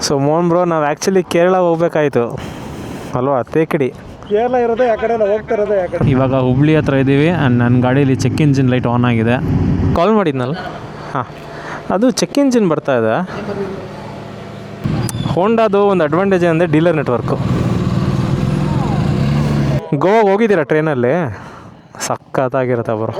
So Mohan bro, ನಾವು actually Kerala ಹೋಗ್ಬೇಕಾಯ್ತು ಅಲ್ವಾ? ತೇಕಡಿ ಕೇರಳ ಇರೋದೇ ಆ ಕಡೆ, ಹೋಗ್ತಾ ಇರೋದೇ ಆ ಕಡೆ. ಇವಾಗ ಹುಬ್ಳಿ ಹತ್ರ ಇದ್ದೀವಿ ಆ್ಯಂಡ್ ನನ್ನ ಗಾಡೀಲಿ ಚೆಕ್ ಇಂಜಿನ್ ಲೈಟ್ ಆನ್ ಆಗಿದೆ. ಕಾಲ್ ಮಾಡಿದ್ನಲ್ಲ, ಹಾಂ, ಅದು ಚೆಕ್ ಇಂಜಿನ್ ಬರ್ತಾ ಇದೆ. ಹೋಂಡಾದು ಒಂದು ಅಡ್ವಾಂಟೇಜ್ ಅಂದರೆ ಡೀಲರ್ ನೆಟ್ವರ್ಕು. ಗೋವಾಗೆ ಹೋಗಿದ್ದೀರಾ ಟ್ರೈನಲ್ಲಿ? ಸಖತ್ತಾಗಿರುತ್ತೆ ಬರೋ.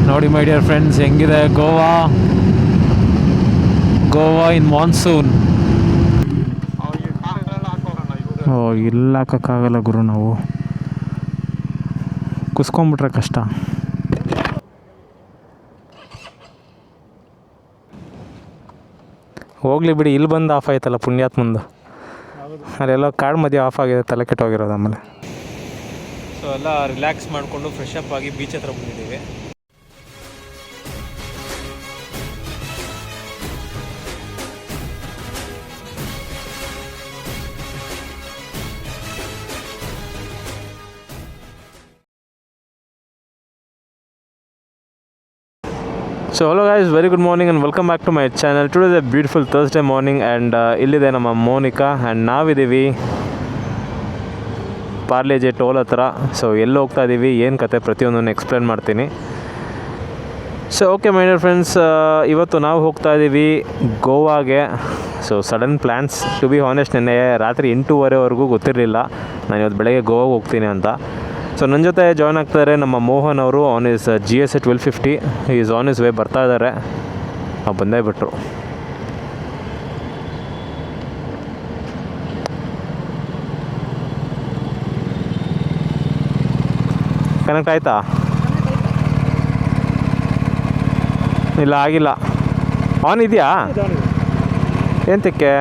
ನೋಡಿ ಮೈ ಡಿಯರ್ ಫ್ರೆಂಡ್ಸ್, ಹೆಂಗಿದೆ ಗೋವಾ ಇನ್ ಮಾನ್ಸೂನ್. ಓ, ಇಲ್ಲ ಹಾಕೋಕ್ಕಾಗಲ್ಲ ಗುರು, ನಾವು ಕುಸ್ಕೊಂಬಿಟ್ರೆ ಕಷ್ಟ. ಹೋಗ್ಲಿ ಬಿಡಿ, ಇಲ್ಲಿ ಬಂದು ಆಫ್ ಆಯ್ತಲ್ಲ ಪುಣ್ಯಾತ್ಮಂದು. ಅಲ್ಲೆಲ್ಲ ಕಾಡು ಮಧ್ಯೆ ಆಫ್ ಆಗಿದೆ, ತಲೆ ಕೆಟ್ಟೋಗಿರೋದು. ಆಮೇಲೆ ಸೊ ಎಲ್ಲ ರಿಲ್ಯಾಕ್ಸ್ ಮಾಡಿಕೊಂಡು ಫ್ರೆಶ್ ಅಪ್ ಆಗಿ ಬೀಚ್ ಹತ್ರ ಬಂದಿದ್ದೀವಿ. So hello guys, very good morning and welcome back to my channel. Today the beautiful Thursday morning and ಇಲ್ಲಿದೆ ನಮ್ಮ ಮೋನಿಕಾ ಆ್ಯಂಡ್ ನಾವಿದ್ದೀವಿ ಪಾರ್ಲೇಜೆ ಟೋಲ್ ಹತ್ರ. ಸೊ ಎಲ್ಲಿ ಹೋಗ್ತಾ ಇದ್ದೀವಿ, ಏನು ಕತೆ, ಪ್ರತಿಯೊಂದನ್ನು ಎಕ್ಸ್ಪ್ಲೇನ್ ಮಾಡ್ತೀನಿ. So okay my dear friends, ಇವತ್ತು ನಾವು ಹೋಗ್ತಾ ಇದ್ದೀವಿ ಗೋವಾಗೆ. So sudden plans, to be honest. ನೆನ್ನೆ ರಾತ್ರಿ 8:30ವರೆಗೂ ಗೊತ್ತಿರಲಿಲ್ಲ ನಾನು ಇವತ್ತು ಬೆಳಗ್ಗೆ ಗೋವಾಗೆ ಹೋಗ್ತೀನಿ ಅಂತ. ಸೊ ನನ್ನ ಜೊತೆ ಜಾಯ್ನ್ ಆಗ್ತಾರೆ ನಮ್ಮ ಮೋಹನ್ ಅವರು. On is GSA 1250 is on is way, ಬರ್ತಾ ಇದ್ದಾರೆ. ಬಂದೇ ಬಿಟ್ಟರು. ಕನೆಕ್ಟ್ ಆಯಿತಾ? ಇಲ್ಲ, ಆಗಿಲ್ಲ. ಆನ್ ಇದೆಯಾ? ಎಂತಕ್ಕೆ?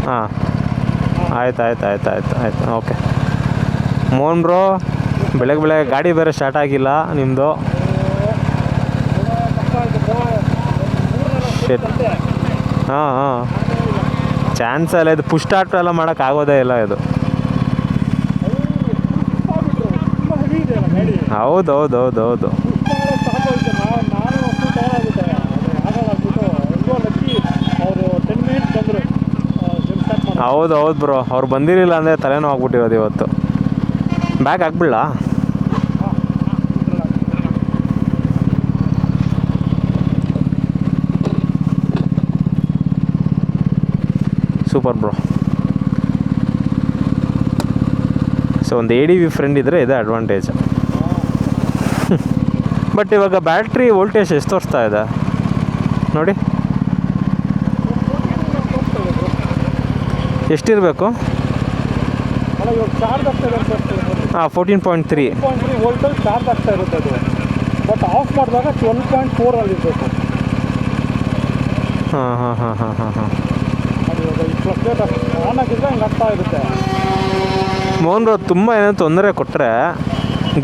ಹಾಂ, ಆಯ್ತು. ಓಕೆ ಮೋಹನ್ ಬ್ರೋ, ಬೆಳಗ್ಗೆ ಗಾಡಿ ಬೇರೆ ಸ್ಟಾರ್ಟ್ ಆಗಿಲ್ಲ ನಿಮ್ಮದು. ಹಾಂ, ಚಾನ್ಸ್ ಇಲ್ಲ ಇದು. ಪುಷ್ ಸ್ಟಾರ್ಟ್ ಎಲ್ಲ ಮಾಡೋಕ್ಕಾಗೋದೇ ಇಲ್ಲ ಇದು. ಹೌದು. ಹೌದು ಬ್ರೋ, ಅವ್ರು ಬಂದಿರಲಿಲ್ಲ ಅಂದರೆ ತಲೆನೋ ಆಗ್ಬಿಟ್ಟಿರೋದು ಇವತ್ತು. ಬ್ಯಾಗ್ ಹಾಕ್ಬಿಡ್ಲಾ? Super bro. ಸೊ ಒಂದು ADV ಫ್ರೆಂಡ್ ಇದ್ದರೆ ಇದೆ ಅಡ್ವಾಂಟೇಜ್. ಬಟ್ ಇವಾಗ ಬ್ಯಾಟ್ರಿ ವೋಲ್ಟೇಜ್ ಎಷ್ಟು ತೋರಿಸ್ತಾ ಇದೆ ನೋಡಿ, ಎಷ್ಟಿರಬೇಕು? ಹಾಂ, 14.3 ವೋಲ್ಟಲ್ಲಿ ಚಾರ್ಜ್ ಆಗ್ತಾ ಇರುತ್ತೆ ಅದು. ಬಟ್ ಆಫ್ ಮಾಡಿದಾಗ 12.4 ಆಗಿರಬೇಕು. ಹಾಂ. ಅದು ಇವಾಗ ಈ ಫ್ಲಕ್ಚುಯೇಟ್ ಆನ್ ಆಗಿದ್ರೆ ಹಂಗೆ ಆಗ್ತಾ ಇರುತ್ತೆ. ಮೋಹನ್ ಬ್ರೋ, ತುಂಬ ಏನೋ ತೊಂದರೆ ಕೊಟ್ಟರೆ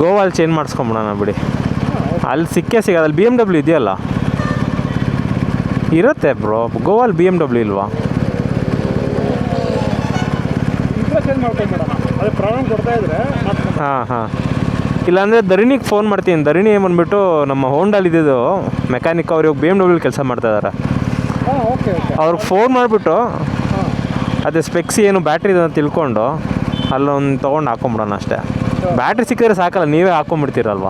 ಗೋವಾಲ್ಲಿ ಚೇಂಜ್ ಮಾಡಿಸ್ಕೊಂಬಿಡೋಣ ಬಿಡಿ. ಅಲ್ಲಿ ಸಿಗೋದು. ಅಲ್ಲಿ BMW ಇದೆಯಲ್ಲ, ಇರುತ್ತೆ ಬ್ರೋ. ಗೋವಾಲ್ಲಿ BMW ಇಲ್ವಾ? ಚೇಂಜ್ ಮಾಡ್ಕೊಂಡು ಮೇಡಮ್, ಅದೇ ಪ್ರಾಬ್ಲಮ್ ಕೊಡ್ತಾ ಇದ್ರೆ. ಹಾಂ. ಇಲ್ಲಾಂದರೆ ಧರಣಿಗೆ ಫೋನ್ ಮಾಡ್ತೀನಿ. ಧರಣಿ ಬಂದುಬಿಟ್ಟು ನಮ್ಮ ಹೋಂಡಾಲ್ ಇದ್ದಿದ್ದು ಮೆಕ್ಯಾನಿಕ್, ಅವ್ರು ಇವಾಗ BMW ಕೆಲಸ ಮಾಡ್ತಾಯಿದ್ದಾರೆ. ಓಕೆ. ಅವ್ರಿಗೆ ಫೋನ್ ಮಾಡಿಬಿಟ್ಟು ಅದೇ ಸ್ಪೆಕ್ಸ್ ಏನು ಬ್ಯಾಟ್ರಿ ಇದೆ ಅಂತ ತಿಳ್ಕೊಂಡು ಅಲ್ಲೊಂದು ತೊಗೊಂಡು ಹಾಕೊಂಬಿಡೋಣ ಅಷ್ಟೇ. ಬ್ಯಾಟ್ರಿ ಸಿಕ್ಕಿದ್ರೆ ಸಾಕಲ್ಲ, ನೀವೇ ಹಾಕೊಂಬಿಡ್ತೀರಲ್ವ?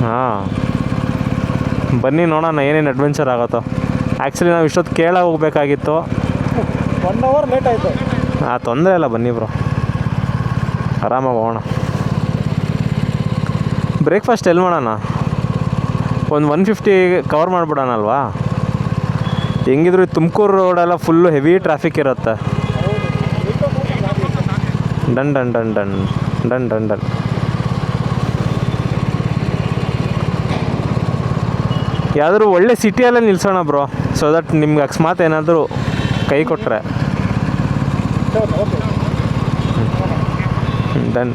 ಹಾಂ, ಬನ್ನಿ ನೋಡೋಣ ಏನೇನು ಅಡ್ವೆಂಚರ್ ಆಗುತ್ತೋ. ಆ್ಯಕ್ಚುಲಿ ನಾವು ಇಷ್ಟೊತ್ತು ಕೇರಳ ಹೋಗ್ಬೇಕಾಗಿತ್ತು. 1 ಅವರ್ ಲೇಟ್ ಆಯಿತು. ತೊಂದರೆ ಇಲ್ಲ, ಬನ್ನಿ ಬ್ರೋ, ಆರಾಮಾಗಿ ಹೋಗೋಣ. ಬ್ರೇಕ್ಫಾಸ್ಟ್ ಎಲ್ಲಿ ಮಾಡೋಣ? ಒಂದು 150 ಕವರ್ ಮಾಡಿಬಿಡೋಣ ಅಲ್ವಾ? ಹೆಂಗಿದ್ರು ತುಮಕೂರು ರೋಡೆಲ್ಲ ಫುಲ್ಲು ಹೆವಿ ಟ್ರಾಫಿಕ್ ಇರುತ್ತೆ. ಡನ್. ಯಾವುದಾದ್ರು ಒಳ್ಳೆ ಸಿಟಿಯಲ್ಲೇ ನಿಲ್ಲಿಸೋಣ ಬ್ರೋ, ಸೊ ದಟ್ ನಿಮ್ಗೆ ಅಕಸ್ಮಾತ್ ಏನಾದರೂ ಕೈ ಕೊಟ್ಟರೆ. ಡನ್.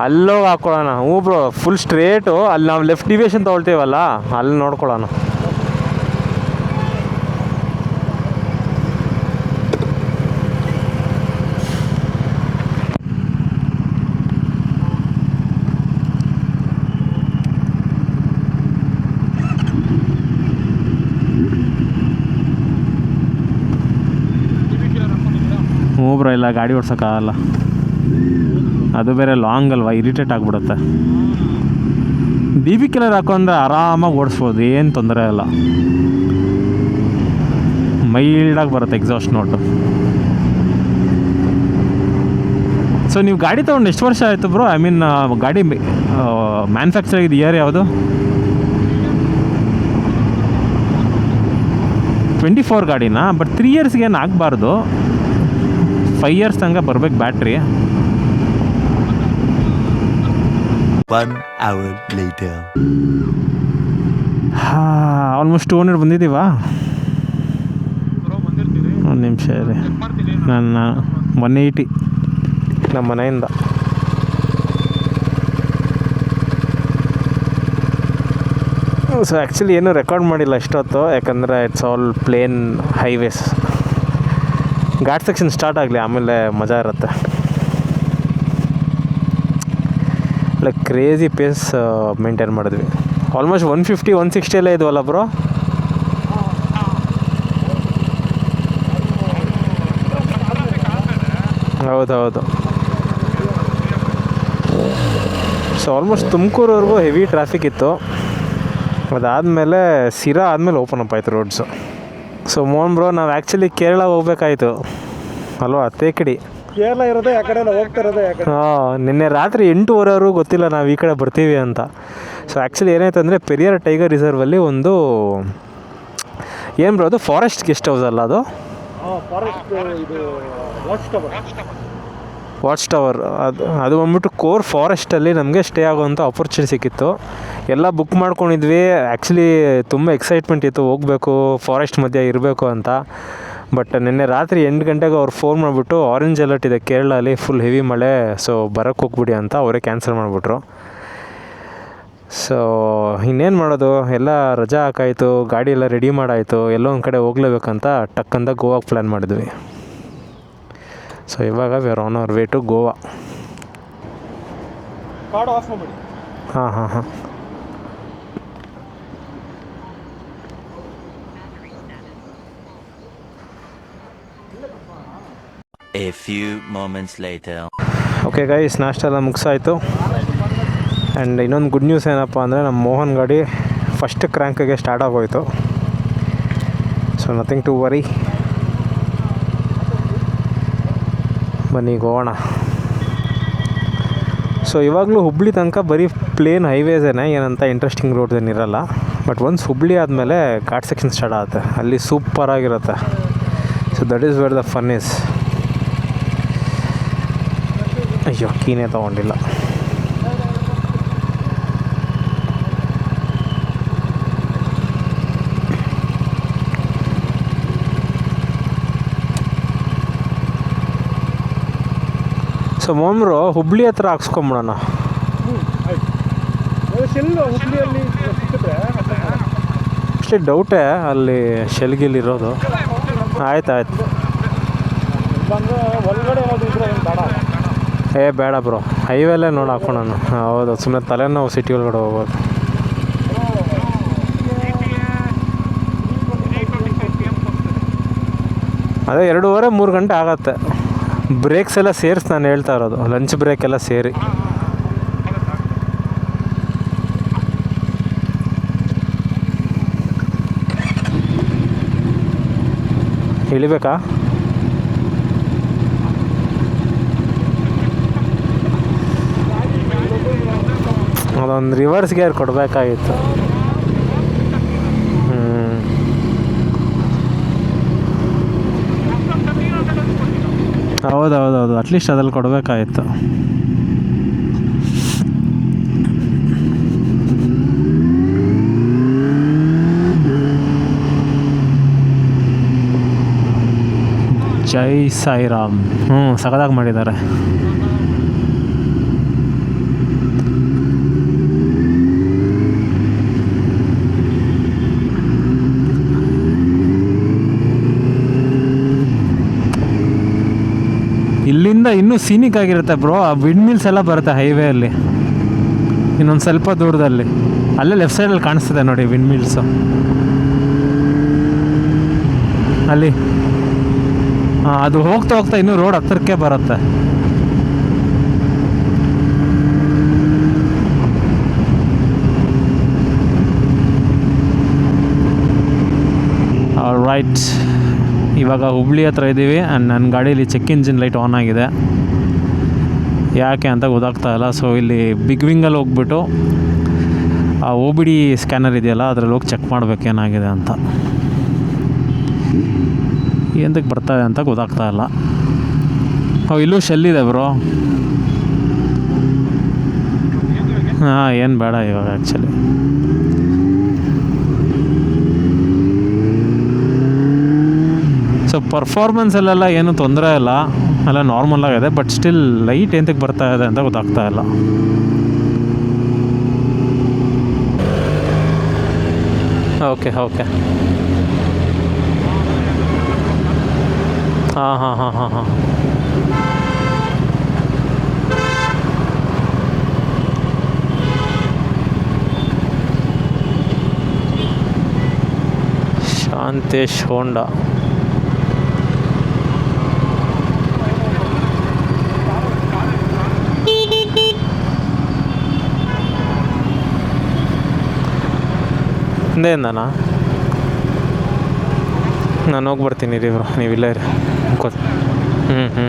ಅಲ್ಲೋಗಿ ಹಾಕ್ಕೊಳ್ಳೋಣ. ಹ್ಞೂ ಬ್ರೋ, ಫುಲ್ ಸ್ಟ್ರೇಟು. ಅಲ್ಲಿ ನಾವು ಲೆಫ್ಟ್ ಡಿವಿಯೇಷನ್ ತೊಗೊಳ್ತೀವಲ್ಲ, ಅಲ್ಲಿ ನೋಡ್ಕೊಳ್ಳೋಣ. ಹ್ಞೂ ಬ್ರೋ, ಇಲ್ಲ ಗಾಡಿ ಓಡ್ಸೋಕ್ಕಾಗಲ್ಲ. ಅದು ಬೇರೆ ಲಾಂಗ್ ಅಲ್ವಾ, ಇರಿಟೇಟ್ ಆಗಿಬಿಡುತ್ತೆ. BB ಕಿಲ್ಲರ್ ಹಾಕೊಂಡ್ರೆ ಆರಾಮಾಗಿ ಓಡಿಸ್ಬೋದು, ಏನು ತೊಂದರೆ ಇಲ್ಲ. ಮೈಲ್ಡಾಗಿ ಬರುತ್ತೆ ಎಕ್ಸಾಸ್ಟ್ ನೋಟು. ಸೊ ನೀವು ಗಾಡಿ ತೊಗೊಂಡು ಎಷ್ಟು ವರ್ಷ ಆಯಿತು ಬ್ರೋ? ಐ ಮೀನ್ ಗಾಡಿ ಮ್ಯಾನುಫ್ಯಾಕ್ಚರ್ ಆಗಿದ್ದು ಇಯರ್ ಯಾವುದು? 24 ಗಾಡಿನಾ? ಬಟ್ 3 ಇಯರ್ಸ್ಗೆ ಏನು ಆಗಬಾರ್ದು, 5 ಇಯರ್ಸ್ ತನಕ ಬರ್ಬೇಕು ಬ್ಯಾಟ್ರಿ. 1 hour later. ಆಲ್ಮೋಸ್ಟ್ 200 ಬಂದಿದ್ದೀವಾ? ಒಂದು ನಿಮಿಷ ರೀ, ನನ್ನ 180 ನಮ್ಮ ಮನೆಯಿಂದ. ಸೊ ಆ್ಯಕ್ಚುಲಿ ಏನೂ ರೆಕಾರ್ಡ್ ಮಾಡಿಲ್ಲ ಇಷ್ಟೊತ್ತು, ಯಾಕಂದರೆ it's all plain highways. Ghat section start ಆಗಲಿ, ಆಮೇಲೆ ಮಜಾ ಇರುತ್ತೆ. ಲೈಕ್ ಕ್ರೇಜಿ ಪೇಸ್ ಮೇಂಟೈನ್ ಮಾಡಿದ್ವಿ. ಆಲ್ಮೋಸ್ಟ್ 150 160 ಎಲ್ಲ ಇದ್ವಲ್ಲ ಬ್ರೋ? ಹೌದೌದು. ಸೊ ಆಲ್ಮೋಸ್ಟ್ ತುಮಕೂರವರೆಗೂ ಹೆವಿ ಟ್ರಾಫಿಕ್ ಇತ್ತು. ಅದಾದಮೇಲೆ ಸಿರಾ ಆದಮೇಲೆ ಓಪನ್ ಅಪ್ ಆಯಿತು ರೋಡ್ಸು. ಸೊ ಮೋಹನ್ ಬ್ರೋ, ನಾವು ಆ್ಯಕ್ಚುಲಿ ಕೇರಳ ಹೋಗ್ಬೇಕಾಯ್ತು ಅಲ್ವಾ? ತೇಕಡಿ ಕೇರಳ ಇರೋದೇ ಆ ಕಡೆ, ಹೋಗ್ತಾ ಇರೋದೇ ಆ ಕಡೆ. ನಿನ್ನೆ ರಾತ್ರಿ 8:15 ಗೊತ್ತಿಲ್ಲ ನಾವು ಈ ಕಡೆ ಬರ್ತೀವಿ ಅಂತ. ಸೊ ಆ್ಯಕ್ಚುಲಿ ಏನಾಯ್ತು ಅಂದರೆ, ಪೆರಿಯಾರ್ ಟೈಗರ್ ರಿಸರ್ವಲ್ಲಿ ಒಂದು ಏನು ಬ್ರೋ, ಅದು ಫಾರೆಸ್ಟ್ ಗೆಸ್ಟ್ ಹೌಸ್ ಅಲ್ಲ ಅದು? ಫಾರೆಸ್ಟ್ ಇದು ವಾಚ್ ಟವರ್. ಅದು ಬಂದ್ಬಿಟ್ಟು ಕೋರ್ ಫಾರೆಸ್ಟಲ್ಲಿ ನಮಗೆ ಸ್ಟೇ ಆಗೋವಂಥ ಆಪರ್ಚುನಿಟಿ ಸಿಕ್ಕಿತ್ತು. ಎಲ್ಲ ಬುಕ್ ಮಾಡ್ಕೊಂಡಿದ್ವಿ. ಆ್ಯಕ್ಚುಲಿ ತುಂಬ ಎಕ್ಸೈಟ್ಮೆಂಟ್ ಇತ್ತು, ಹೋಗಬೇಕು, ಫಾರೆಸ್ಟ್ ಮಧ್ಯೆ ಇರಬೇಕು ಅಂತ. ಬಟ್ ನಿನ್ನೆ ರಾತ್ರಿ 8 ಗಂಟೆಗೆ ಅವ್ರು ಫೋನ್ ಮಾಡಿಬಿಟ್ಟು, ಆರೆಂಜ್ ಅಲರ್ಟ್ ಇದೆ ಕೇರಳಲ್ಲಿ, ಫುಲ್ ಹೆವಿ ಮಳೆ, ಸೊ ಬರೋಕ್ಕೆ ಹೋಗ್ಬಿಡಿ ಅಂತ ಅವರೇ ಕ್ಯಾನ್ಸಲ್ ಮಾಡಿಬಿಟ್ರು. ಸೊ ಇನ್ನೇನು ಮಾಡೋದು, ಎಲ್ಲ ರಜಾ ಹಾಕಾಯಿತು, ಗಾಡಿ ಎಲ್ಲ ರೆಡಿ ಮಾಡಾಯಿತು, ಎಲ್ಲೋ ಒಂದು ಕಡೆ ಹೋಗ್ಲೇಬೇಕಂತ ಟಕ್ಕಂತ ಗೋವಾಗೆ ಪ್ಲ್ಯಾನ್ ಮಾಡಿದ್ವಿ. ಸೊ ಇವಾಗ we are on our way to Goa. Card off ಮಾಡಿ. ಹಾಂ. A few moments later. Okay guys, ನಾಷ್ಟ ಎಲ್ಲ ಮುಗಿಸಾಯಿತು. ಆ್ಯಂಡ್ ಇನ್ನೊಂದು ಗುಡ್ ನ್ಯೂಸ್ ಏನಪ್ಪ ಅಂದರೆ, ನಮ್ಮ ಮೋಹನ್ ಗಾಡಿ ಫಸ್ಟ್ ಕ್ರ್ಯಾಂಕಿಗೆ ಸ್ಟಾರ್ಟ್ ಆಗೋಯಿತು. So nothing to worry. ಬನ್ನಿ ಹೋಗೋಣ. ಸೊ ಇವಾಗಲೂ ಹುಬ್ಳಿ ತನಕ ಬರೀ ಪ್ಲೇನ್ ಹೈವೇಸೇನೆ, ಏನಂತ ಇಂಟ್ರೆಸ್ಟಿಂಗ್ ರೋಡ್ಸ್ ಏನಿರಲ್ಲ. ಬಟ್ ಒನ್ಸ್ ಹುಬ್ಳಿ ಆದಮೇಲೆ ಘಾಟ್ ಸೆಕ್ಷನ್ ಸ್ಟಾರ್ಟ್ ಆಗುತ್ತೆ, ಅಲ್ಲಿ ಸೂಪರಾಗಿರುತ್ತೆ. So that is where the fun is. ಅಯ್ಯೋ, ಕೀನೇ ತೊಗೊಂಡಿಲ್ಲ. ಸೊ ಮೊಮ್ರು ಹುಬ್ಳಿ ಹತ್ರ ಹಾಕ್ಸ್ಕೊಂಬಿಡೋಣ. ಹುಬ್ಳಿಯಲ್ಲಿ ಸಿಕ್ಕಿದ್ರೆ ಅಷ್ಟೇ ಡೌಟೇ ಅಲ್ಲಿ ಶೆಲ್ಗಿಲಿರೋದು. ಆಯ್ತು ಬಂದು ಒಳಗಡೆ ಏನಾದರೂ ಇದ್ರೆ ಏನು ಬೇಡ. ಬೇಡ ಬ್ರೋ, ಹೈವೇಲೇ ನೋಡಿ ಹಾಕೋಣ. ಹೌದು, ಸುಮ್ಮನೆ ತಲೆನೋವು ಸಿಟಿ ಒಳಗಡೆ ಹೋಗೋದು. ಅದೇ 2:30-3 ಗಂಟೆ ಆಗತ್ತೆ. ಬ್ರೇಕ್ಸ್ ಎಲ್ಲ ಸೇರಿಸಿ ನಾನು ಹೇಳ್ತಾ ಇರೋದು, ಲಂಚ್ ಬ್ರೇಕ್ ಎಲ್ಲ ಸೇರಿ. ಇಳಿಬೇಕಾ? ಅದೊಂದು ರಿವರ್ಸ್ ಗೇರ್ ಕೊಡಬೇಕಾಗಿತ್ತು. ಹೌದು, ಅಟ್ಲೀಸ್ಟ್ ಅದ್ರಲ್ಲಿ ಕೊಡಬೇಕಾಗಿತ್ತು. ಜೈ ಸಾಯಿರಾಮ್. ಸಖತ್ತಾಗಿ ಮಾಡಿದ್ದಾರೆ. ಇಲ್ಲಿಂದ ಇನ್ನೂ ಸೀನಿಕ್ ಆಗಿರುತ್ತೆ ಬ್ರೋ. ಆ ವಿಂಡ್ ಮಿಲ್ಸ್ ಎಲ್ಲ ಬರುತ್ತೆ ಹೈವೇಯಲ್ಲಿ, ಇನ್ನೊಂದು ಸ್ವಲ್ಪ ದೂರದಲ್ಲಿ. ಅಲ್ಲೇ ಲೆಫ್ಟ್ ಸೈಡಲ್ಲಿ ಕಾಣಿಸ್ತದೆ ನೋಡಿ ವಿಂಡ್ ಮಿಲ್ಸು. ಅಲ್ಲಿ ಅದು ಹೋಗ್ತಾ ಹೋಗ್ತಾ ಇನ್ನೂ ರೋಡ್ ಹತ್ತಿರಕ್ಕೆ ಬರುತ್ತೆ. ರೈಟ್, ಇವಾಗ ಹುಬ್ಳಿ ಹತ್ರ ಇದ್ದೀವಿ ಆ್ಯಂಡ್ ನನ್ನ ಗಾಡೀಲಿ ಚೆಕ್ ಇಂಜಿನ್ ಲೈಟ್ ಆನ್ ಆಗಿದೆ. ಯಾಕೆ ಅಂತ ಗೊತ್ತಾಗ್ತಾ ಇಲ್ಲ. ಸೊ ಇಲ್ಲಿ ಬಿಗ್ ವಿಂಗಲ್ಲಿ ಹೋಗ್ಬಿಟ್ಟು ಆ OBD ಸ್ಕ್ಯಾನರ್ ಇದೆಯಲ್ಲ ಅದರಲ್ಲಿ ಹೋಗಿ ಚೆಕ್ ಮಾಡ್ಬೇಕು ಏನಾಗಿದೆ ಅಂತ. ಎಂತಕ್ಕೆ ಬರ್ತಾಯಿದೆ ಅಂತ ಗೊತ್ತಾಗ್ತಾ ಇಲ್ಲ. ಇಲ್ಲೂ ಶೆಲ್ ಇದೆ ಬ್ರೋ. ಹಾಂ, ಏನು ಬೇಡ ಇವಾಗ ಆ್ಯಕ್ಚುಲಿ. ಸೊ ಪರ್ಫಾರ್ಮೆನ್ಸಲ್ಲೆಲ್ಲ ಏನೂ ತೊಂದರೆ ಇಲ್ಲ, ಎಲ್ಲ ನಾರ್ಮಲ್ ಆಗಿದೆ. ಬಟ್ ಸ್ಟಿಲ್ ಲೈಟ್ ಎಂತಕ್ಕೆ ಬರ್ತಾ ಇದೆ ಅಂತ ಗೊತ್ತಾಗ್ತಾ ಇಲ್ಲ. ಓಕೆ ಓಕೆ ಹಾಂ ಹಾಂ ಹಾಂ ಹಾಂ ಹಾಂ ಶಾಂತೇಶ್ ಹೋಂಡಾ. ಹಿಂದೆಯಿಂದನಾ? ನಾನು ಹೋಗಿ ಬರ್ತೀನಿ ರೀ ಬ್ರೋ, ನೀವಿಲ್ಲ ಇರಿ. ಹ್ಞೂ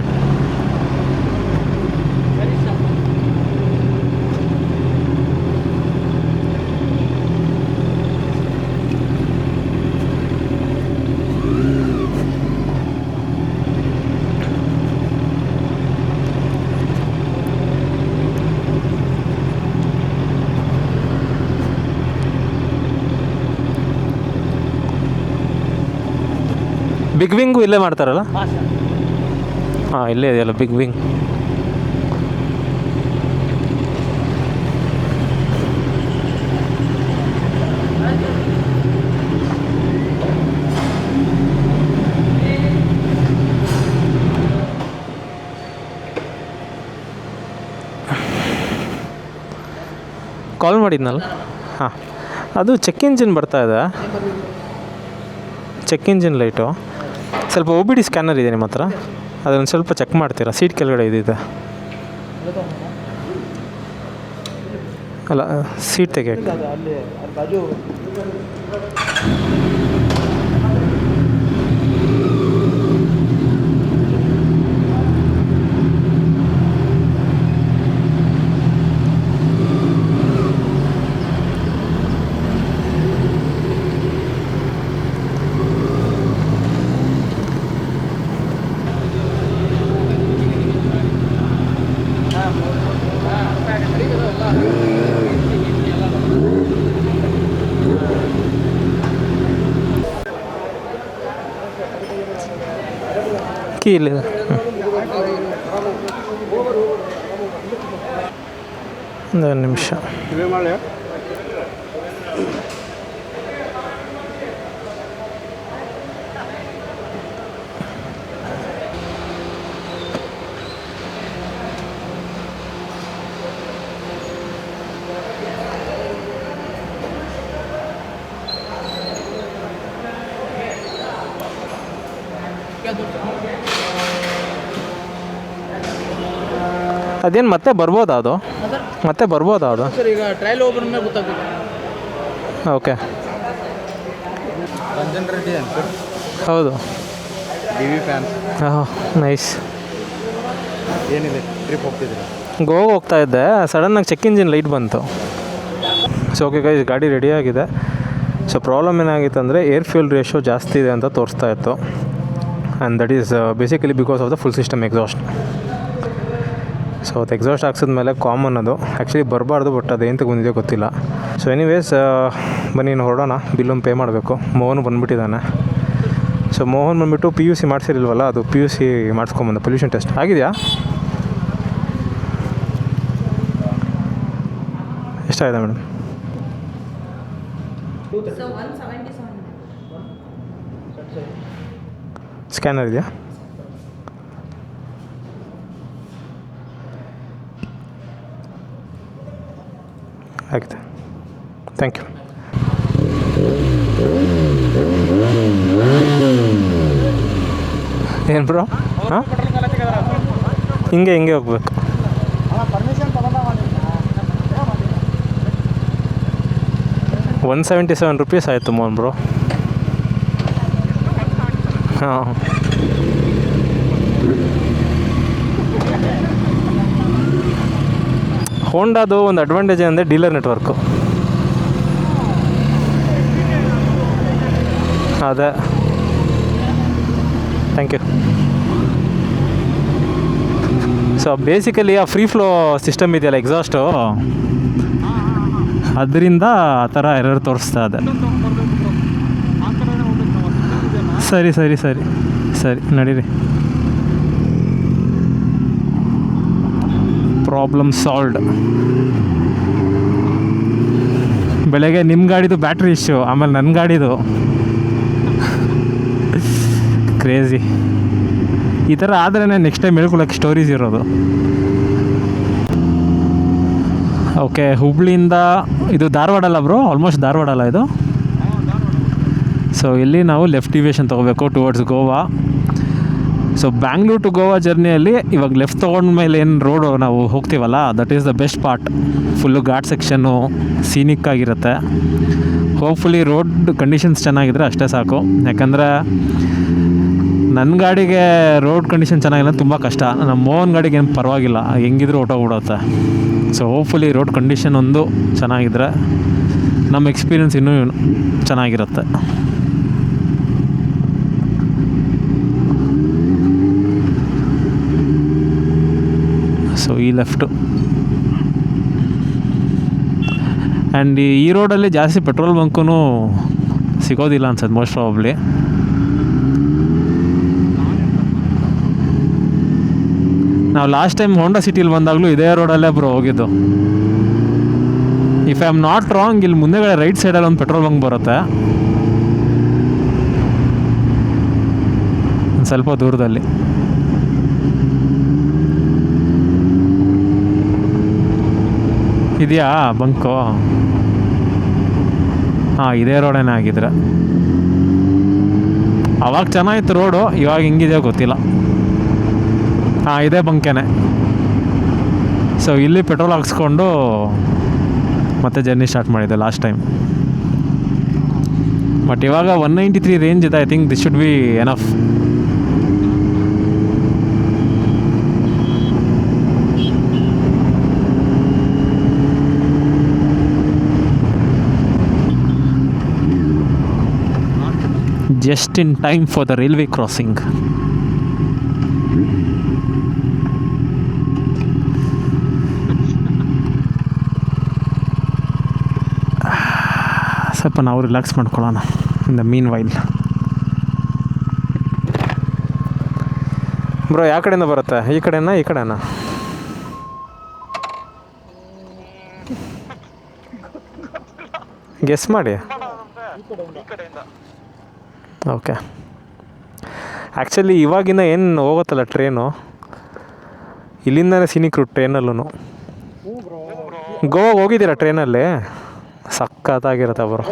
ಬಿಗ್ ವಿಂಗು ಇಲ್ಲೇ ಮಾಡ್ತಾರಲ್ಲ? ಹಾಂ, ಇಲ್ಲೇ ಇದೆಯಲ್ಲ ಬಿಗ್ ವಿಂಗ್. ಕಾಲ್ ಮಾಡಿದ್ನಲ್ಲ? ಹಾಂ, ಅದು ಚೆಕ್ ಇಂಜಿನ್ ಬರ್ತಾ ಇದೆ. ಚೆಕ್ ಇಂಜಿನ್ ಲೈಟು ಸ್ವಲ್ಪ OBD ಸ್ಕ್ಯಾನರ್ ಇದೆ ನಿಮ್ಮ ಹತ್ರ, ಅದನ್ನು ಸ್ವಲ್ಪ ಚೆಕ್ ಮಾಡ್ತೀರಾ? ಸೀಟ್ ಕೆಳಗಡೆ ಇದಿದೆ ಅಲ್ಲ, ಸೀಟ್ ತೆಗಿಯೋಕ್ಕೆ. ಕೀ ಇಲ್ಲಿದೆ. ಒಂದು ನಿಮಿಷ. ಅದೇನು ಮತ್ತೆ ಬರ್ಬೋದಾ ಅದು? ಮತ್ತೆ ಬರ್ಬೋದಾ ಅದು? ಸರ್ ಈಗ ಟ್ರಯಲ್ ಹೋಗ್ಬಂದ್ಮೇಲೆ ಗೊತ್ತಾಗುತ್ತೆ. ಓಕೆ, ರಂಜನ್ ರೆಡ್ಡಿ ಅಂತ ಹೌದು. DV fans. ಹಾಂ, ನೈಸ್. ಏನಿದೆ, ಟ್ರಿಪ್ ಹೋಗ್ತಿದ್ದೀರಾ? ಗೋವಾ ಹೋಗ್ತಾ ಇದ್ದೆ, ಸಡನ್ನಾಗಿ ಚೆಕ್ ಇಂಜಿನ್ ಲೈಟ್ ಬಂತು. ಸೊ ಓಕೆ ಗೈಸ್, ಗಾಡಿ ರೆಡಿಯಾಗಿದೆ. ಸೊ ಪ್ರಾಬ್ಲಮ್ ಏನಾಗಿತ್ತು ಅಂದರೆ ಏರ್ ಫ್ಯೂಲ್ ರೇಷೋ ಜಾಸ್ತಿ ಇದೆ ಅಂತ ತೋರಿಸ್ತಾ ಇತ್ತು. And that is basically because of the full system exhaust. So ಅದು ಎಕ್ಸಾಸ್ಟ್ ಹಾಕ್ಸಿದ್ಮೇಲೆ ಕಾಮನ್ ಅದು ಆ್ಯಕ್ಚುಲಿ ಬರಬಾರ್ದು, ಬಟ್ ಅದೇಂತಕ್ಕೆ ಬಂದಿದೆ ಗೊತ್ತಿಲ್ಲ. ಸೊ ಎನಿವೇಸ್ ಬನ್ನಿ ಇನ್ನು ಹೊರಡೋಣ. ಬಿಲ್ಲೊಂದು ಪೇ ಮಾಡಬೇಕು. ಮೋಹನ್ ಬಂದುಬಿಟ್ಟಿದ್ದಾನೆ. ಸೊ ಮೋಹನ್ ಬಂದುಬಿಟ್ಟು PUC ಮಾಡಿಸಿರಲ್ವಲ್ಲ, ಅದು PUC ಮಾಡಿಸ್ಕೊಂಬಂದ. ಪೊಲ್ಯೂಷನ್ ಟೆಸ್ಟ್ ಆಗಿದೆಯಾ? ಎಷ್ಟಾಗಿದೆ ಮೇಡಮ್? ಸ್ಕ್ಯಾನರ್ ಇದೆಯಾ? ಆಗಿದೆ, ಥ್ಯಾಂಕ್ ಯು. ಏನು ಬ್ರೋ? ಹಾಂ, ಹಿಂಗೆ ಹೋಗ್ಬೇಕು. ಪರ್ಮಿಷನ್ ತಗೊಂಡ 177 rupees ಆಯಿತು ಮೋಹನ್ ಬ್ರೋ. ಹಾಂ, ಹೋಂಡಾದು ಒಂದು ಅಡ್ವಾಂಟೇಜ್ ಅಂದರೆ ಡೀಲರ್ ನೆಟ್ವರ್ಕು. ಅದೇ, ಥ್ಯಾಂಕ್ ಯು. ಸೊ ಬೇಸಿಕಲಿ ಆ ಫ್ರೀ ಫ್ಲೋ ಸಿಸ್ಟಮ್ ಇದೆಯಲ್ಲ ಎಕ್ಸಾಸ್ಟು, ಅದರಿಂದ ಆ ಥರ ಎರರ್ ತೋರಿಸ್ತಾ ಇದೆ. ಸರಿ ಸರಿ ಸರಿ ಸರಿ ನಡೀರಿ. Problem solved. ಬೆಳಗ್ಗೆ ನಿಮ್ಮ ಗಾಡಿದು ಬ್ಯಾಟ್ರಿ ಇಶ್ಯೂ, ಆಮೇಲೆ ನನ್ನ ಗಾಡಿದು ಕ್ರೇಜಿ. ಈ ಥರ ಆದ್ರೇ ನೆಕ್ಸ್ಟ್ ಟೈಮ್ ಹೇಳ್ಕೊಳಕ್ಕೆ ಸ್ಟೋರೀಸ್ ಇರೋದು. ಓಕೆ, ಹುಬ್ಳಿಯಿಂದ ಇದು ಧಾರವಾಡ ಅಲ್ಲ ಬ್ರೋ? ಆಲ್ಮೋಸ್ಟ್ ಧಾರವಾಡ ಅಲ್ಲ ಇದು? ಸೊ ಇಲ್ಲಿ ನಾವು ಲೆಫ್ಟ್ ಡಿವಿಯೇಷನ್ ತೊಗೋಬೇಕು towards Goa. So Bangalore to Goa ಜರ್ನಿಯಲ್ಲಿ ಇವಾಗ ಲೆಫ್ಟ್ ತೊಗೊಂಡ್ಮೇಲೆ ಏನು ರೋಡು ನಾವು ಹೋಗ್ತೀವಲ್ಲ, that is the best part. Full ghat section, scenic ಆಗಿರುತ್ತೆ. ಹೋಪ್ಫುಲಿ ರೋಡ್ ಕಂಡೀಷನ್ಸ್ ಚೆನ್ನಾಗಿದ್ರೆ ಅಷ್ಟೇ ಸಾಕು. ಯಾಕಂದರೆ ನನ್ನ ಗಾಡಿಗೆ ರೋಡ್ ಕಂಡೀಷನ್ ಚೆನ್ನಾಗಿಲ್ಲ, ತುಂಬ ಕಷ್ಟ. ನಮ್ಮ ಮೋಹನ್ ಗಾಡಿಗೆ ಏನು ಪರವಾಗಿಲ್ಲ, ಹೆಂಗಿದ್ರೂ ಹೊಟ್ಟೋಗ್ಬಿಡುತ್ತೆ. ಸೊ ಹೋಪ್ಫುಲಿ ರೋಡ್ ಕಂಡೀಷನ್ ಒಂದು ಚೆನ್ನಾಗಿದ್ರೆ ನಮ್ಮ ಎಕ್ಸ್ಪೀರಿಯನ್ಸ್ ಇನ್ನೂ ಚೆನ್ನಾಗಿರುತ್ತೆ. ಸೊ ಈ ಲೆಫ್ಟು. ಆ್ಯಂಡ್ ಈ ರೋಡಲ್ಲಿ ಜಾಸ್ತಿ ಪೆಟ್ರೋಲ್ ಬಂಕೂ ಸಿಗೋದಿಲ್ಲ ಅನ್ಸತ್ತೆ ಮೋಸ್ಟ್ ಪ್ರಾಬಬ್ಲಿ. ನಾವು ಲಾಸ್ಟ್ ಟೈಮ್ ಹೋಂಡಾ ಸಿಟಿಲಿ ಬಂದಾಗಲೂ ಇದೇ ರೋಡಲ್ಲೇ ಬ್ರೋ ಹೋಗಿದ್ದು. If I am not wrong, ಇಲ್ಲಿ ಮುಂದೆಗಡೆ ರೈಟ್ ಸೈಡಲ್ಲಿ ಒಂದು ಪೆಟ್ರೋಲ್ ಬಂಕ್ ಬರುತ್ತೆ, ಒಂದು ಸ್ವಲ್ಪ ದೂರದಲ್ಲಿ. ಇದೆಯಾ ಬಂಕು? ಹಾಂ, ಇದೇ ರೋಡೇನೇ ಆಗಿದ್ರೆ. ಅವಾಗ ಚೆನ್ನಾಗಿತ್ತು ರೋಡು, ಇವಾಗ ಹೆಂಗಿದೆಯೋ ಗೊತ್ತಿಲ್ಲ. ಹಾಂ, ಇದೇ ಬಂಕೇನೆ. ಸೊ ಇಲ್ಲಿ ಪೆಟ್ರೋಲ್ ಹಾಕ್ಸ್ಕೊಂಡು ಮತ್ತೆ ಜರ್ನಿ ಸ್ಟಾರ್ಟ್ ಮಾಡಿದ್ದೆ ಲಾಸ್ಟ್ ಟೈಮ್. ಬಟ್ ಇವಾಗ 193 ರೇಂಜ್ ಇದೆ. I think this should be enough. Just in time for the railway crossing. ಸ್ವಲ್ಪ ನಾವು ರಿಲ್ಯಾಕ್ಸ್ ಮಾಡ್ಕೊಳ್ಳೋಣ in the mean while. Bro ಯಾವ ಕಡೆಯಿಂದ ಬರುತ್ತೆ? ಈ ಕಡೆನಾ ಈ ಕಡೆನಾ? ಗೆಸ್ ಮಾಡಿ. ಓಕೆ, ಆ್ಯಕ್ಚುಲಿ ಇವಾಗಿನ ಏನು ಹೋಗುತ್ತಲ್ಲ ಟ್ರೈನು, ಇಲ್ಲಿಂದನೇ ಸೀನಿಕ್ ರೂಟ್ ಟ್ರೈನಲ್ಲೂ. ಗೋವಾಗೆ ಹೋಗಿದ್ದೀರಾ ಟ್ರೈನಲ್ಲಿ? ಸಖತ್ತಾಗಿರುತ್ತೆ ಬ್ರೋ.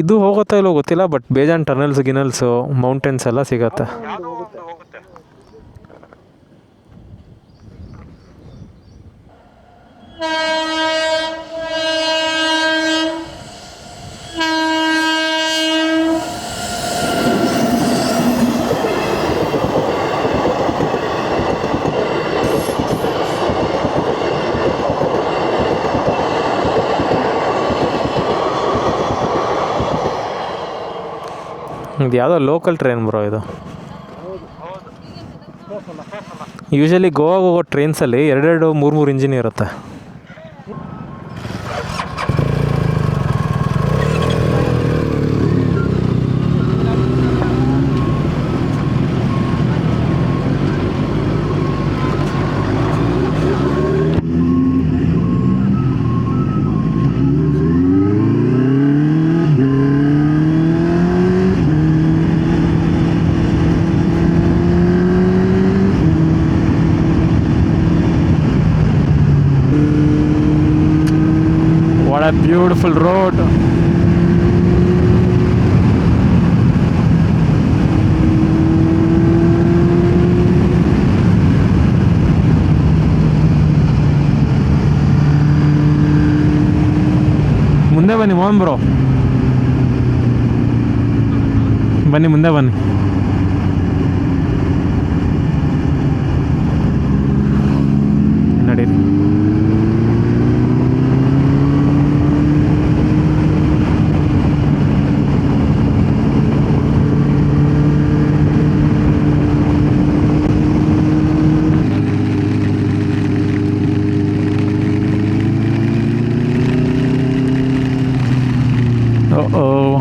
ಇದು ಹೋಗುತ್ತಾ ಇಲ್ಲೋ ಗೊತ್ತಿಲ್ಲ, ಬಟ್ ಬೇಜಾನ್ ಟನಲ್ಸ್ ಗಿನಲ್ಸು ಮೌಂಟೇನ್ಸ್ ಎಲ್ಲ ಸಿಗತ್ತೆ. ಇದು ಯಾವುದೋ ಲೋಕಲ್ ಟ್ರೈನ್ ಬ್ರೋ ಇದು. ಯೂಶಲಿ ಗೋವಾಗೆ ಹೋಗೋ ಟ್ರೈನ್ಸಲ್ಲಿ 2-3 ಇಂಜಿನ್ ಇರುತ್ತೆ. What a beautiful road. ಮುಂದೆ ಬನ್ನಿ ಮೋಹನ್ ಬ್ರೋ, ಬನ್ನಿ ಮುಂದೆ ಬನ್ನಿ. ನಡೀರಿ.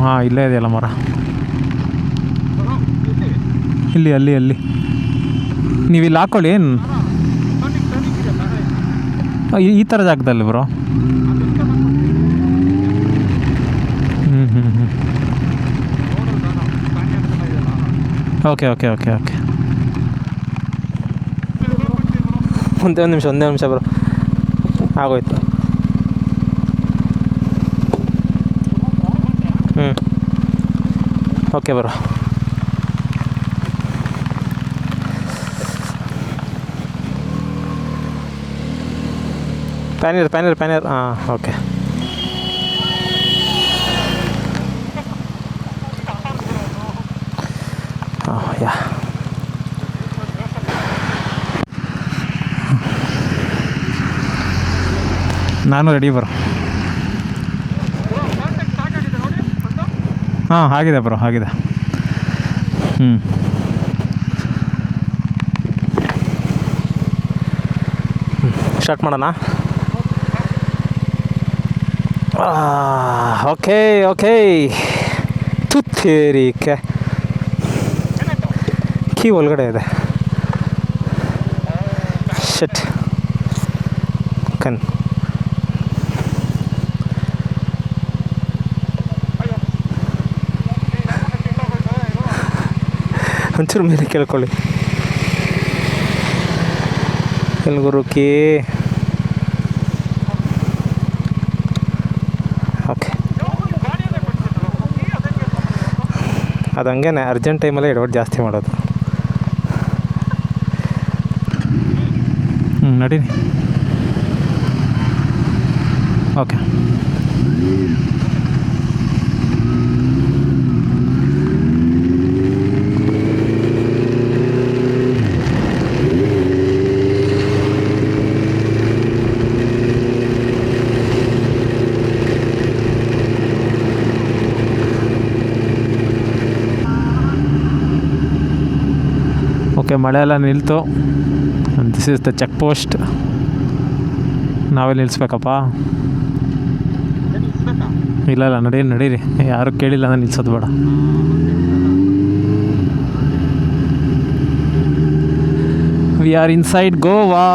ಹಾಂ, ಇಲ್ಲೇ ಇದೆಯಲ್ಲ ಮರ. ಇಲ್ಲಿ ಅಲ್ಲಿ ಅಲ್ಲಿ ನೀವು ಇಲ್ಲಿ ಹಾಕ್ಕೊಳ್ಳಿ. ಏನು ಈ ಥರ ಜಾಗದಲ್ಲಿ ಬ್ರೋ? ಹ್ಞೂ ಓಕೆ ಓಕೆ ಓಕೆ ಓಕೆ. ಒಂದೇ ನಿಮಿಷ ಬ್ರೋ, ಆಗೋಯ್ತು. ಓಕೆ ಬರೋ. ಪ್ಯಾನಿಯರ್ ಹಾಂ ಓಕೆ. ಯಾ ನಾನು ರೆಡಿ ಬರೋ. ಹಾಂ ಆಗಿದೆ ಬ್ರೋ, ಆಗಿದೆ. ಸ್ಟಾರ್ಟ್ ಮಾಡೋಣ. Okay okay. ತುತ್ತೇರಿಕೆ ಕೀ ಒಳಗಡೆ ಇದೆ. ಶಟ್ ಕನ್. ಒಂಚೂರು ಮೇಲೆ ಕೇಳ್ಕೊಳ್ಳಿ. ಎಲ್ಗುರು ಕೀ. ಓಕೆ, ಅದು ಹಂಗೇನೆ ಅರ್ಜೆಂಟ್ ಟೈಮಲ್ಲೇ ಎಡವಟ್ಟು ಜಾಸ್ತಿ ಮಾಡೋದು. ನಡೀರಿ. ಓಕೆ. ಓಕೆ, ಮಳೆ ಎಲ್ಲ ನಿಲ್ತು. This is the check post. ನಾವೇ ನಿಲ್ಲಿಸ್ಬೇಕಪ್ಪ? ಇಲ್ಲ ನಡೀರಿ. ಯಾರು ಕೇಳಿಲ್ಲ ಅಂದರೆ ನಿಲ್ಸೋದು ಬೇಡ. We are inside Goa.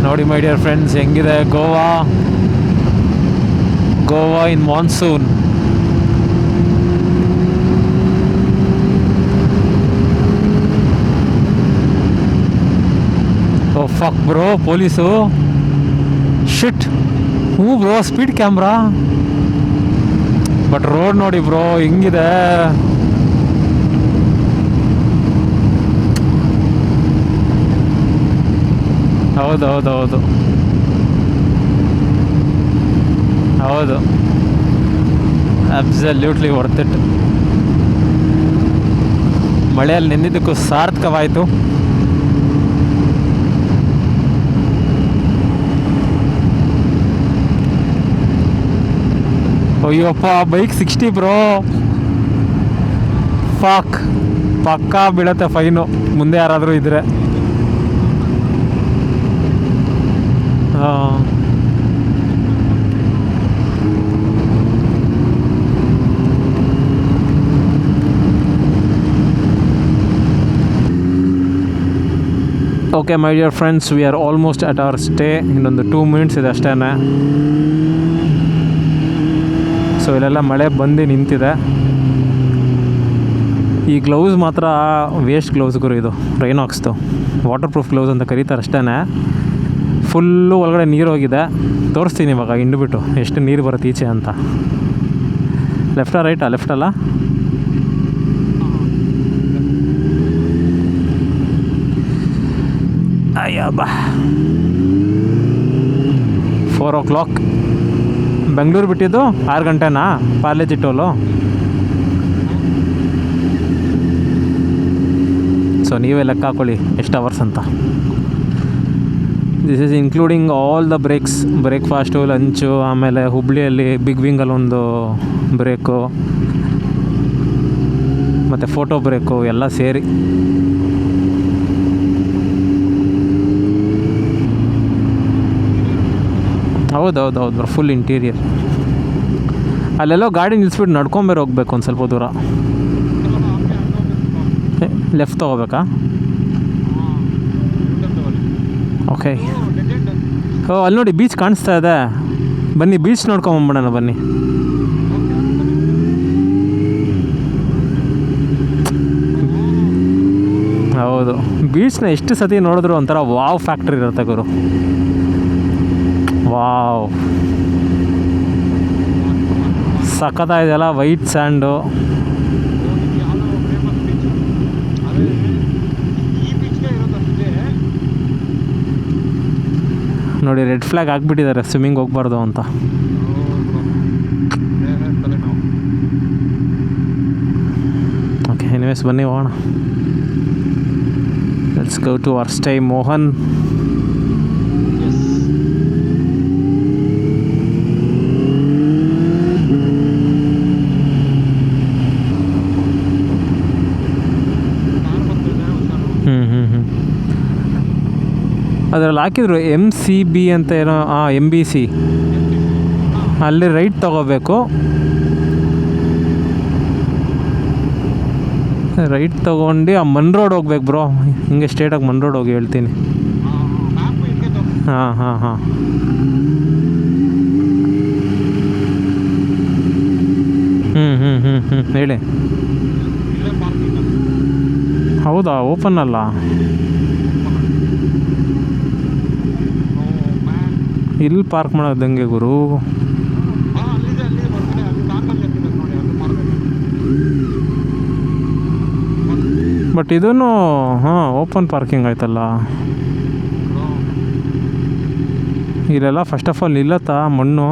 ನೋಡಿ ಮೈ ಡಿಯರ್ ಫ್ರೆಂಡ್ಸ್, ಹೆಂಗಿದೆ Goa in monsoon. Oh fuck bro, police. Shit. ಹ್ಞೂ bro, speed camera. But road ನೋಡಿ ಬ್ರೋ ಹೆಂಗಿದೆ. ಹೌದು ಅಬ್ಸಲ್ಯೂಟ್ಲಿ ವರ್ತ್ ಇಟ್. ಮಳೆಯಲ್ಲಿ ನೆಂದಿದ್ದಕ್ಕೂ ಸಾರ್ಥಕವಾಯಿತು. ಅಯ್ಯಪ್ಪ, ಬೈಕ್ 60 ಬ್ರೋ. ಫಾಕ್, ಪಕ್ಕಾ ಬೀಳತ್ತೆ ಫೈನು ಮುಂದೆ ಯಾರಾದರೂ ಇದ್ದರೆ. Okay my dear friends, we are almost at hour stay. ಇನ್ನೊಂದು 2 ಮಿನಿಟ್ಸ್ ಇದೆ ಅಷ್ಟೇ. ಸೊ ಇಲ್ಲೆಲ್ಲ ಮಳೆ ಬಂದು ನಿಂತಿದೆ. ಈ ಗ್ಲೌಸ್ ಮಾತ್ರ ವೇಸ್ಟ್ ಗ್ಲೌಸ್ ಗುರು. ಇದು ರೈನಾಕ್ಸ್ದು ವಾಟರ್ ಪ್ರೂಫ್ ಗ್ಲೌಸ್ ಅಂತ ಕರೀತಾರೆ ಅಷ್ಟೇ. ಫುಲ್ಲು ಒಳಗಡೆ ನೀರು ಹೋಗಿದೆ. ತೋರಿಸ್ತೀನಿ ಇವಾಗ ಹಿಂಡ್ಬಿಟ್ಟು ಎಷ್ಟು ನೀರು ಬರುತ್ತೆ ಈಚೆ ಅಂತ. ಲೆಫ್ಟಾ ರೈಟಾ? ಲೆಫ್ಟಲ್ಲ. ಅಯ್ಯಬ್ಬ, 4 o'clock. ಬೆಂಗಳೂರು ಬಿಟ್ಟಿದ್ದು 6 ಗಂಟೆನಾ ಪಾರ್ಲೇಜಿ ಟೋಲು? ಸೊ ನೀವೇ ಲೆಕ್ಕ ಹಾಕೊಳ್ಳಿ ಎಷ್ಟು ಅವರ್ಸ್ ಅಂತ. This is including all the breakfast, lunch, ಆಮೇಲೆ ಹುಬ್ಳಿಯಲ್ಲಿ ಬಿಗ್ ವಿಂಗಲ್ಲಿ ಒಂದು ಬ್ರೇಕು, ಮತ್ತು ಫೋಟೋ ಬ್ರೇಕು ಎಲ್ಲ ಸೇರಿ. ಹೌದು ಫುಲ್ ಇಂಟೀರಿಯರ್. ಅಲ್ಲೆಲ್ಲೋ ಗಾಡಿ ನಿಲ್ಲಿಸ್ಬಿಟ್ಟು ನಡ್ಕೊಂಬೇರೆ ಹೋಗ್ಬೇಕು ಒಂದು ಸ್ವಲ್ಪ ದೂರ. ಲೆಫ್ಟ್ ತೊಗೋಬೇಕಾ? ಓಕೆ. ಅಲ್ಲಿ ನೋಡಿ ಬೀಚ್ ಕಾಣಿಸ್ತಾ ಇದೆ, ಬನ್ನಿ ಬೀಚ್ ನೋಡ್ಕೊಂಬಂಬಿಡೋಣ ಬನ್ನಿ. ಹೌದು, ಬೀಚ್ನ ಎಷ್ಟು ಸತಿ ನೋಡಿದ್ರು ಒಂಥರ ವಾವ್ ಫ್ಯಾಕ್ಟ್ರಿ ಇರುತ್ತೆ ಗುರು. ವಾವ್, ಸಖತ್ತಾಗಿದೆಯಲ್ಲ ವೈಟ್ ಸ್ಯಾಂಡು. ನೋಡಿ ರೆಡ್ ಫ್ಲ್ಯಾಗ್ ಹಾಕ್ಬಿಟ್ಟಿದ್ದಾರೆ ಸ್ವಿಮ್ಮಿಂಗ್ ಹೋಗ್ಬಾರ್ದು ಅಂತ. ಓಕೆ, ಎನಿವೇಸ್ ಬನ್ನಿ ಹೋಗೋಣ. Let's go to our stay Mohan. ಅದರಲ್ಲಿ ಹಾಕಿದ್ರು MCB ಅಂತ ಏನೋ, MBC. ಅಲ್ಲಿ ರೈಟ್ ತೊಗೋಬೇಕು. ರೈಟ್ ತೊಗೊಂಡು ಆ ಮನ್ ರೋಡ್ ಹೋಗ್ಬೇಕು ಬ್ರೋ. ಹಿಂಗೆ ಸ್ಟ್ರೇಟಾಗಿ ಮನ್ ರೋಡ್ ಹೋಗಿ ಹೇಳ್ತೀನಿ. ಹಾಂ ಹೇಳಿ. ಹೌದಾ, ಓಪನ್ ಅಲ್ಲ? ಇಲ್ಲಿ ಪಾರ್ಕ್ ಮಾಡೋದಂಗೆ ಗುರು? ಬಟ್ ಇದನ್ನು ಓಪನ್ ಪಾರ್ಕಿಂಗ್ ಆಯ್ತಲ್ಲ. ಇಲ್ಲೆಲ್ಲ ಫಸ್ಟ್ ಆಫ್ ಆಲ್ ನಿಲ್ಲತ್ತಾ ಮಣ್ಣು?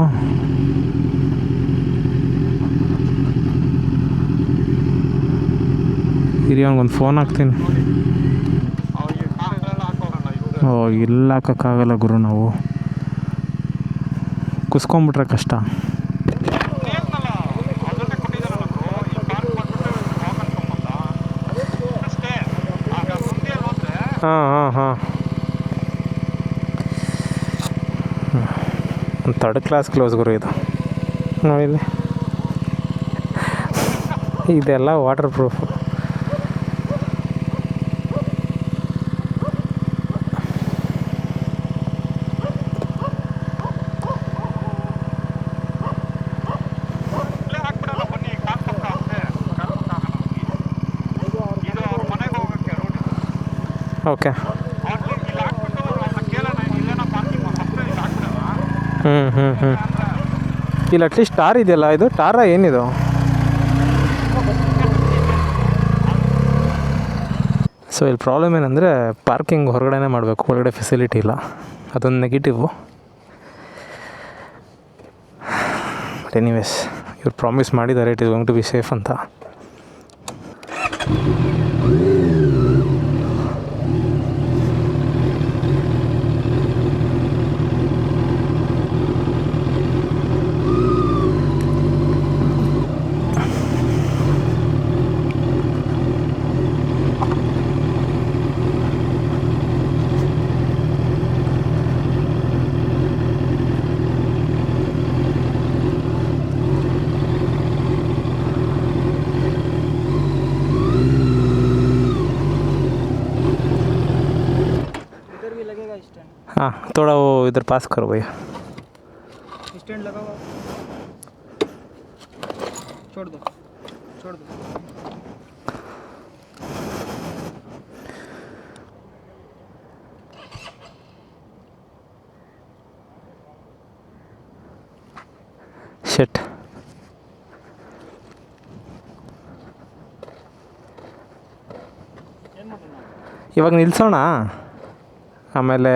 ಇರಿ ಅವ್ನಿಗೊಂದು ಫೋನ್ ಹಾಕ್ತೀನಿ. ಇಲ್ಲ ಹಾಕೋಕ್ಕಾಗಲ್ಲ ಗುರು, ನಾವು ಕುಸ್ಕೊಂಬಿಟ್ರೆ ಕಷ್ಟ. ಹಾಂ ಥರ್ಡ್ ಕ್ಲಾಸ್ ಕ್ಲೋಸ್ ಗುರು ಇದು. ನೋಡಿಲ್ಲಿ ಇದೆಲ್ಲ ವಾಟರ್ ಪ್ರೂಫ್. ಓಕೆ. ಇಲ್ಲಿ ಅಟ್ಲೀಸ್ಟ್ ಟಾರ್ ಇದೆಯಲ್ಲ, ಇದು ಟಾರ ಏನಿದು? ಸೊ ಇಲ್ಲಿ ಪ್ರಾಬ್ಲಮ್ ಏನಂದರೆ ಪಾರ್ಕಿಂಗ್ ಹೊರಗಡೆನೇ ಮಾಡಬೇಕು, ಒಳಗಡೆ ಫೆಸಿಲಿಟಿ ಇಲ್ಲ. ಅದೊಂದು ನೆಗೆಟಿವು. ಬಟ್ ಎನಿವೇಸ್ ಇವ್ರು ಪ್ರಾಮಿಸ್ ಮಾಡಿದ್ದಾರೆ it is going to be safe ಅಂತ. हाँ थोड़ा वो इधर पास करो भैया. स्टैंड लगा हुआ, छोड़ दो. ಶಿಟ್. ಇವಾಗ ನಿಲ್ಲಿಸೋಣ, ಆಮೇಲೆ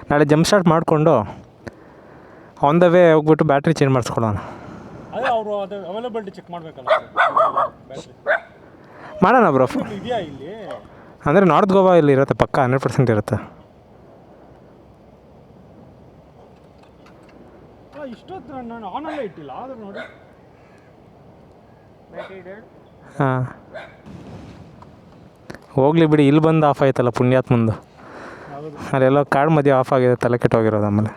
ನಾಳೆ ಜಂಪ್ ಸ್ಟಾರ್ಟ್ ಮಾಡಿಕೊಂಡು ಆನ್ ದ ವೇ ಹೋಗ್ಬಿಟ್ಟು ಬ್ಯಾಟ್ರಿ ಚೇಂಜ್ ಮಾಡಿಸ್ಕೊಡೋಣ. ಅದೇ ಅವರು ಅದು ಅವೈಲಬಿಲಿಟಿ ಚೆಕ್ ಮಾಡಬೇಕಲ್ಲ ಬ್ಯಾಟ್ರಿ. ಮಾಡೋಣ ಬ್ರೋ. ಇದೆಯಾ ಇಲ್ಲಿ? ಅಂದರೆ ನಾರ್ತ್ ಗೋವಾ ಇಲ್ಲಿ ಇರುತ್ತೆ, ಪಕ್ಕ 100% ಇರುತ್ತೆ. ಇಷ್ಟೊತ್ತು ನಾನು ಆನಲ್ಲೇ ಇಟ್ಟಿಲ್ಲ, ಆದರೂ ನೋಡಿ. ಹಾಂ ಹೋಗ್ಲಿ ಬಿಡಿ, ಇಲ್ಲಿ ಬಂದು ಆಫ್ ಆಯ್ತಲ್ಲ ಪುಣ್ಯಾತ್ಮಂದು. ಅಲ್ಲೆಲ್ಲೋ ಕಾರ್ಡ್ ಮಧ್ಯೆ ಆಫ್ ಆಗಿದೆ, ತಲೆ ಕೆಟ್ಟೋಗಿರೋದು. ಆಮೇಲೆ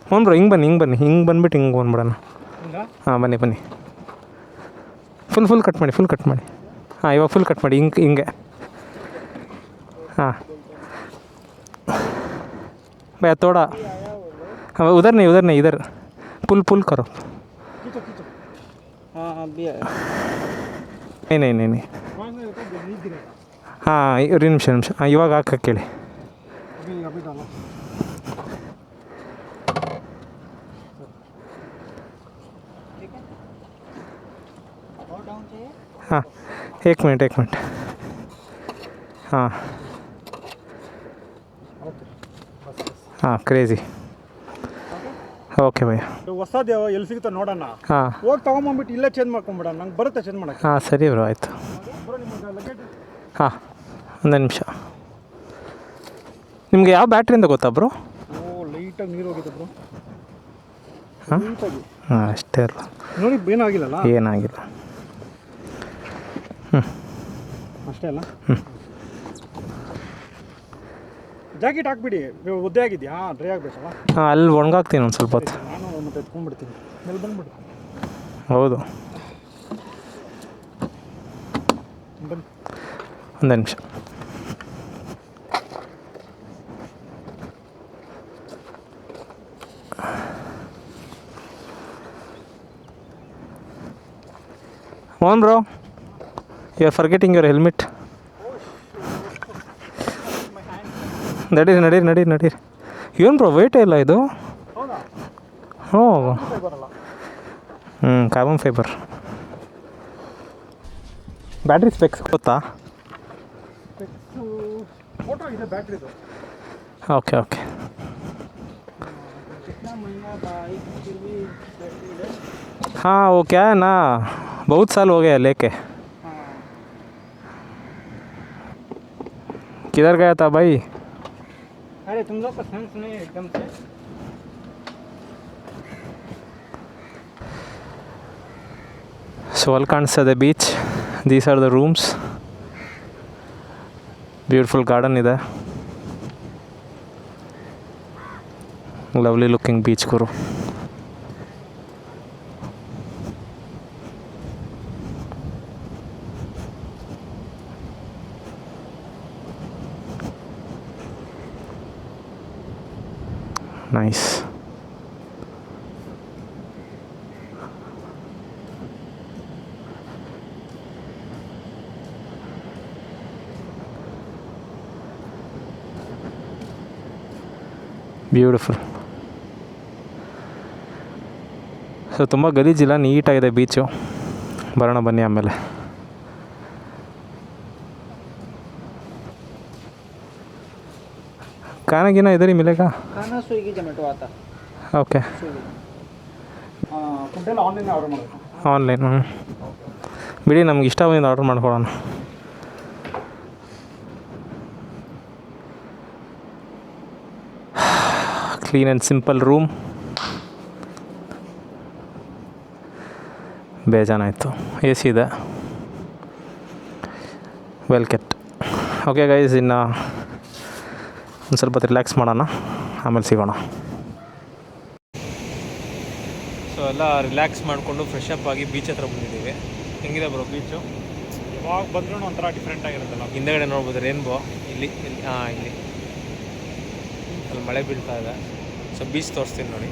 ಹ್ಞೂ ಬ್ರೋ, ಹಿಂಗೆ ಬನ್ನಿ ಹಿಂಗೆ ಬಂದುಬಿಟ್ಟು ಹಿಂಗೆ ಬಂದ್ಬಿಡೋಣ. ಹಾಂ ಬನ್ನಿ ಫುಲ್ ಕಟ್ ಮಾಡಿ. ಹಾಂ ಇವಾಗ ಫುಲ್ ಕಟ್ ಮಾಡಿ, ಹಿಂಗೆ. हाँ भैया थोड़ा उधर नहीं इधर पुल करो. हाँ अभी नहीं हाँ निमिष हाँ इवाग हाकಕ್ಕೆ ಹೇಳಿ. हाँ एक मिनट हाँ ಹಾಂ ಕ್ರೇಜಿ. ಓಕೆ ಭಯ್ಯ. ಹೊಸದು ಎಲ್ಲಿ ಸಿಗುತ್ತೋ ನೋಡೋಣ. ಹಾಂ ಹೋಗಿ ತೊಗೊಂಬಂದ್ಬಿಟ್ಟು ಇಲ್ಲೇ ಚೇಂಜ್ ಮಾಡ್ಕೊಂಬಿಡೋಣ. ನಂಗೆ ಬರುತ್ತೆ ಚೇಂಜ್ ಮಾಡೋಕ್ಕೆ. ಹಾಂ ಸರಿ ಬ್ರೋ, ಆಯಿತು. ಹಾಂ ಒಂದು ನಿಮಿಷ. ನಿಮಗೆ ಯಾವ ಬ್ಯಾಟ್ರಿಯಿಂದ ಗೊತ್ತಾ ಬ್ರೋ? ಲೈಟಾಗಿ ನೀರು ಹೋಗಿದೆ ಬ್ರೋ. ಹಾಂ ಹಾಂ ಅಷ್ಟೇ ಅಲ್ಲ ನೋಡಿ, ಏನಾಗಿಲ್ಲಲ್ಲ? ಏನಾಗಿಲ್ಲ. ಅಷ್ಟೇ ಅಲ್ಲ. ಜಾಕೆಟ್ ಹಾಕ್ಬಿಡಿ, ಒದ್ದೆ ಆಗಿದೆಯಾ? ಡ್ರೈ ಆಗಬೇಕಲ್ಲ. ಹಾಂ ಅಲ್ಲಿ ಒಣಗಾಕ್ತೀನಿ ಒಂದು ಸ್ವಲ್ಪ ಹೊತ್ತು. ನಾನು ಮತ್ತೆ ಎತ್ಕೊಂಡ್ಬಿಡ್ತೀನಿ, ಮೇಲೆ ಬಂದ್ಬಿಡು. ಹೌದು ಬನ್ನಿ ಒಂದು ನಿಮಿಷ. ಓನ್ bro, you are forgetting your helmet. ನಡೀರಿ. ಏನು ಬ್ರೋ ವೆಯ್ಟೇ ಇಲ್ಲ ಇದು? ಹ್ಞೂ ಕಾರ್ಬನ್ ಫೈಬರ್. ಬ್ಯಾಟ್ರಿ ಸ್ಪೆಕ್ಸ್ ಗೊತ್ತಾ? ಫೋಟೋ ಇದೆ ಬ್ಯಾಟ್ರಿದು. ಓಕೆ हाँ वो क्या है ना, बहुत साल हो गया लेके. किधर गया था भाई? अरे तुम लोग का सेंस नहीं है एकदम से. So all ಕಾಣಿಸ್ತಾ ಇದೆ beach. These are the rooms. Beautiful garden ಇದೆ. ಲವ್ಲಿ ಲುಕಿಂಗ್ ಬೀಚ್ ಗುರು. ನೈಸ್. ಬ್ಯೂಟಿಫುಲ್. ಸೊ ತುಂಬ ಗಲೀಜಿಲ್ಲ, ನೀಟಾಗಿದೆ ಬೀಚು. ಬರೋಣ ಬನ್ನಿ ಆಮೇಲೆ. खाना गिना इधर ही मिलेगा? खाना स्विगी जोमेटो आता. ओके. ಫುಡ್ ಎಲ್ಲ ಆನ್ಲೈನ್ ಆರ್ಡರ್ ಮಾಡಬೇಕು. ಆನ್ಲೈನ್ ಬಿಡಿ, ನಮ್ಗೆ ಇಷ್ಟ ಬಂದು ಆರ್ಡರ್ ಮಾಡ್ಕೊಳ್ಳೋಣ. Clean and simple room. ಬೇಜಾನಾಯಿತು. ಎ ಸಿ ಇದೆ, ವೆಲ್ ಕೆಟ್. ಓಕೆ ಗೈಸ್, ಇನ್ನು ಒಂದು ಸ್ವಲ್ಪ ರಿಲ್ಯಾಕ್ಸ್ ಮಾಡೋಣ, ಆಮೇಲೆ ಸಿಗೋಣ. ಸೊ ಎಲ್ಲ ರಿಲ್ಯಾಕ್ಸ್ ಮಾಡಿಕೊಂಡು ಫ್ರೆಶ್ ಅಪ್ ಆಗಿ ಬೀಚ್ ಹತ್ರ ಬಂದಿದ್ದೀವಿ. ಹೆಂಗಿದೆ ಬ್ರೋ ಬೀಚು? ಯಾವಾಗ ಬಂದ್ರೂ ಒಂಥರ ಡಿಫ್ರೆಂಟ್ ಆಗಿರುತ್ತಲ್ಲ. ಹಿಂದೆಗಡೆ ನೋಡ್ಬೋದು ರೇನ್ಬೋ. ಇಲ್ಲಿ ಹಾಂ ಇಲ್ಲಿ ಅಲ್ಲಿ ಮಳೆ ಬೀಳ್ತಾ ಇದೆ. ಸೊ ಬೀಚ್ ತೋರಿಸ್ತೀನಿ ನೋಡಿ.